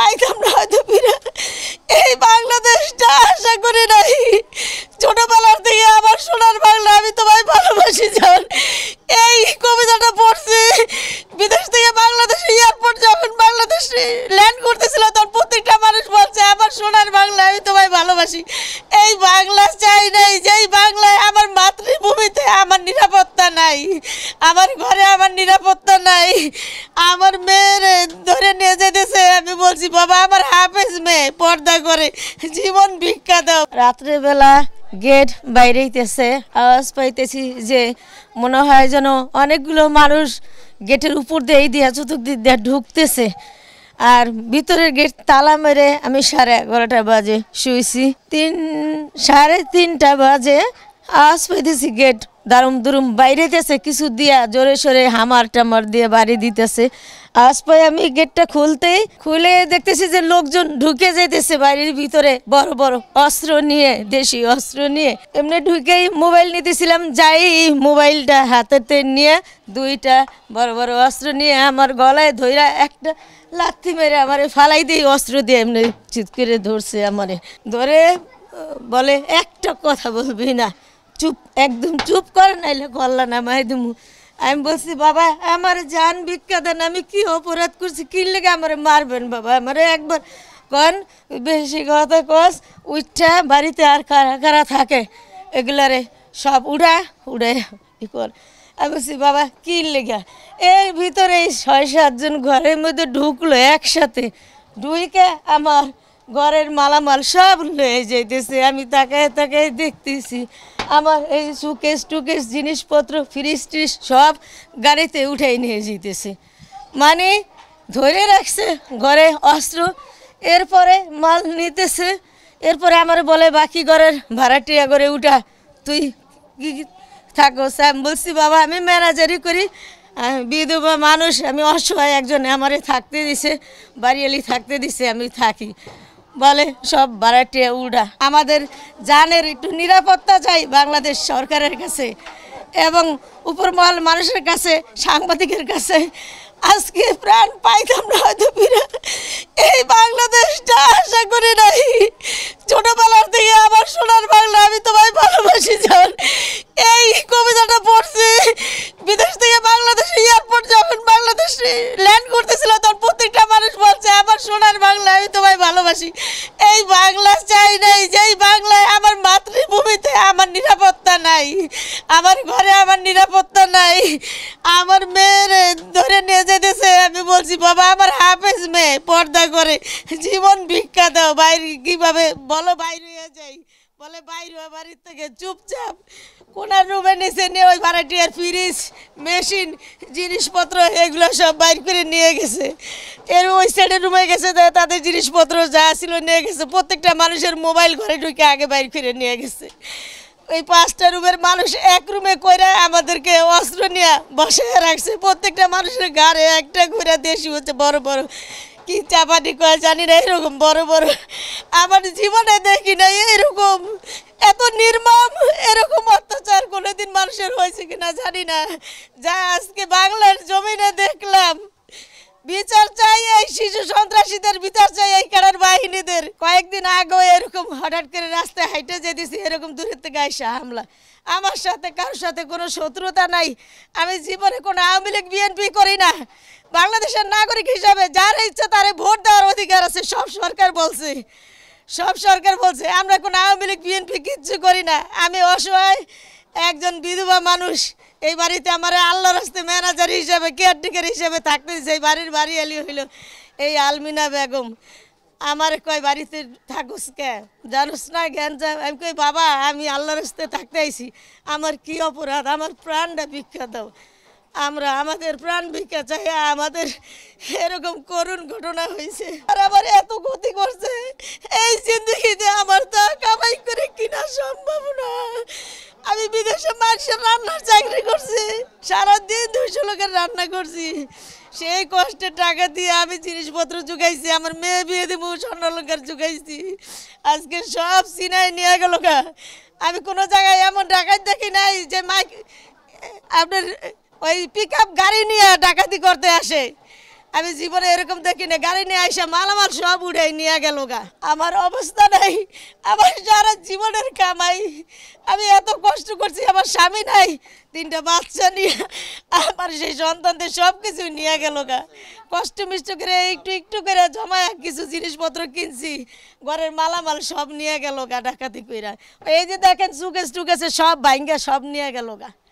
পাইতাম না হয়তো ফিরে। এই বাংলাদেশটা আশা করি নাই। ছোটবেলার থেকে আমার সোনার বাংলা, আমি তোমায় ভালোবাসি জান, এই কবিতাটা পড়ছি বিদেশ থেকে বাংলাদেশে এয়ারপোর্ট যখন বাংলাদেশে ল্যান্ড করতেছিল তখন প্রত্যেকটা মানুষ বলছে আমার সোনার বাংলা, আমি তোমায় ভালোবাসি। এই বাংলা চাই নাই, যেই বাংলায় আমার মাতৃভূমিতে আমার নিরাপত্তা নাই, আমার ঘরে আমার নিরাপত্তা নাই, আমার মেয়ের ধরে নিয়ে যেতেছে। আমি বলছি বাবা আমার হাফেজ মেয়ে, পর্দা করে, জীবন ভিক্ষা দাও। রাত্রেবেলা গেট বাইরেইতেছে, আওয়াজ পাইতেছি যে মনে হয় যেন অনেকগুলো মানুষ গেটের উপর দিয়ে এই দিয়া চতুর্দিক দিয়ে ঢুকতেছে। আর ভিতরের গেট তালা মেরে আমি 11:30 বাজে শুয়েছি। 3:30 বাজে আওয়াজ পাইতেছি গেট দারুম দুরুম বাইরেতেছে, কিছু দিয়া জোরে সোরে হামার টামার দিয়ে বাড়ি দিতেছে। আওয়াজ পাই আমি গেটটা খুলে দেখতেছি যে লোকজন ঢুকে যাইতেছে বাড়ির ভিতরে, বড় বড় অস্ত্র নিয়ে, দেশি অস্ত্র নিয়ে। এমনি ঢুকেই মোবাইল নিতেছিলাম, যাই মোবাইলটা হাতেতে নিয়ে 2টা বড় বড় অস্ত্র নিয়ে আমার গলায় ধইরা একটা লাথি মেরে আমারে ফালাই দিয়ে অস্ত্র দিয়ে এমনি চিৎ করে ধরছে। আমারে ধরে বলে একটা কথা বলবি না, চুপ, একদম চুপ কর, নাইলে গল্লা নামাই দিমু। আমি বলছি বাবা আমার জান ভিক্ষা দেন, আমি কি অপরাধ করছি, কি লেগে আমার মারবেন বাবা? আমারে একবার কন, বেশি কথা কস, উঠা বাড়িতে আর কারা কারা থাকে এগুলারে সব উড়ে ই কর। আমি বলছি বাবা কি লেগে? এর ভিতরে 6-7 জন ঘরের মধ্যে ঢুকলো একসাথে, ঢুকে আমার ঘরের মালামাল সব লয়ে যাইতেছে। আমি তাকায় দেখতেছি আমার এই সুকেশ টুকেশ জিনিসপত্র, ফ্রিজ ট্রিজ সব গাড়িতে উঠাই নিয়ে যেতেছে, মানে ধরে রাখছে ঘরে অস্ত্র। এরপরে মাল নিতেছে, এরপরে আমার বলে বাকি ঘরের ভাড়াটিয়া করে উঠা, তুই কি থাকোস? আমি বলছি বাবা আমি ম্যানেজারি করি, বিধবা মানুষ, আমি অসহায়, একজন আমারে থাকতে দিছে, বাড়িয়ালি থাকতে দিছে, আমি থাকি। বলে সব ভাড়াটিয়া উড়া। আমাদের জানের একটু নিরাপত্তা চাই বাংলাদেশ সরকারের কাছে এবং উপরমহল মানুষের কাছে, সাংবাদিকের কাছে। আজকে প্রাণ পাইতাম না হয়তো ফিরে। এই বাংলাদেশটা আশা করি নাই। ছোটবেলার থেকে আমার সোনার বাংলা, আমি তোমায় ভালোবাসি জান, এই কবিতাটা পড়ছি বিদেশ থেকে বাংলাদেশে এয়ারপোর্ট যখন বাংলাদেশে ল্যান্ড করতেছিল তখন প্রত্যেকটা মানুষ বলছে আমার সোনার বাংলা, আমি তোমায় ভালোবাসি। এই বাংলা চাই নাই, যেই বাংলায় আমার মাতৃভূমিতে আমার নিরাপত্তা নাই, আমার ঘরে আমার নিরাপত্তা নাই, আমার মেয়ের ধরে নিয়ে যেতেছে। আমি বলছি বাবা আমার হাফেজ মেয়ে, পর্দা করে, জীবন ভিক্ষা দাও। বাইরে কীভাবে বলো বাইরে হয়ে যাই? বলে বাইরে বাড়ির থেকে চুপচাপ কোনার রুমে নিচে নিয়ে ওই ভাড়াটিয়ার ফ্রিজ মেশিন জিনিসপত্র এগুলো সব বাইর করে নিয়ে গেছে। এর ওই সাইডের রুমে গেছে, তাদের জিনিসপত্র যা ছিল নিয়ে গেছে। প্রত্যেকটা মানুষের মোবাইল ঘরে ঢুকে আগে বাইর করে নিয়ে গেছে। ওই 5টা রুমের মানুষ এক রুমে কইরা আমাদেরকে অস্ত্র নিয়ে বসায় রাখছে। প্রত্যেকটা মানুষের ঘরে একটা করে দেশি হচ্ছে বড় বড়, কি চাপাটি কয় জানি না, এরকম বড় বড়। আমার জীবনে দেখি না এরকম এত নির্মম, এরকম অত্যাচার কোনোদিন মানুষের হয়েছে কিনা জানি না। যা আজকে বাংলার জমিনে দেখলাম, বিচার চাই, এই শিশু সন্ত্রাসীদের বিচার চাই, এই কারার বাহিনীদের। কয়েকদিন আগেও এরকম হঠাৎ করে রাস্তায় হাইটে যেতেছি, এরকম দূরের থেকে আইসা হামলা। আমার সাথে কারোর সাথে কোনো শত্রুতা নাই, আমি জীবনে কোনো আওয়ামী লীগ বিএনপি করি না। বাংলাদেশের নাগরিক হিসাবে যার ইচ্ছা তারে ভোট দেওয়ার অধিকার আছে, সব সরকার বলছে, সব সরকার বলছে। আমরা কোনো আওয়ামী লীগ বিএনপি কিচ্ছু করি না। আমি অসহায় একজন বিধবা মানুষ, এই বাড়িতে আমার আল্লাহর রাস্তে ম্যানেজার হিসাবে, কেয়ারটেকার হিসাবে থাকতে দিচ্ছে। এই বাড়ির বাড়িয়ালি হইল এই আলমিনা বেগম। আমার কয় বাড়িতে থাকুস কে জানোস না জ্ঞান যা? আমি কই বাবা আমি আল্লাহর রাস্তে থাকতে আইছি, আমার কি অপরাধ, আমার প্রাণটা ভিক্ষা দাও। আমরা আমাদের প্রাণ ভিক্ষা চাই, আমাদের এরকম করুণ ঘটনা হয়েছে। আর আমার এত ক্ষতি করছে এই জিন্দগিতে, আমার তো কামাই করে কিনা সম্ভব না। আমি বিদেশে মানুষের রান্নার চাকরি করছি, সারাদিন 200 লোকের রান্না করছি। সেই কষ্টের টাকা দিয়ে আমি জিনিসপত্র জোগাইছি, আমার মেয়ে বিয়ে দিব, স্বর্ণলঙ্কার জোগাইছি। আজকে সব সিনাই নিয়ে গেল। আমি কোনো জায়গায় এমন ডাকাত দেখি নাই যে মাইক আপনার ওই পিক আপ গাড়ি নিয়ে ডাকাতি করতে আসে। আমি জীবনে এরকম দেখি না, গাড়ি নিয়ে আইসা মালামাল সব উড়াই নিয়ে গেল গা। আমার অবস্থা নাই, আমার সারা জীবনের কামাই, আমি এত কষ্ট করছি, আমার স্বামী নাই, 3টা বাচ্চা নিয়ে আমার সেই সন্তানদের সব কিছু নিয়ে গেল গা। কষ্ট মিষ্ট করে একটু একটু করে জমা কিছু জিনিসপত্র কিনছি, ঘরের মালামাল সব নিয়ে গেল গা ডাকাতি কইরা। এই যে দেখেন সুকেশ টুকেছে সব ভাঙ্গা সব নিয়ে গেল গা।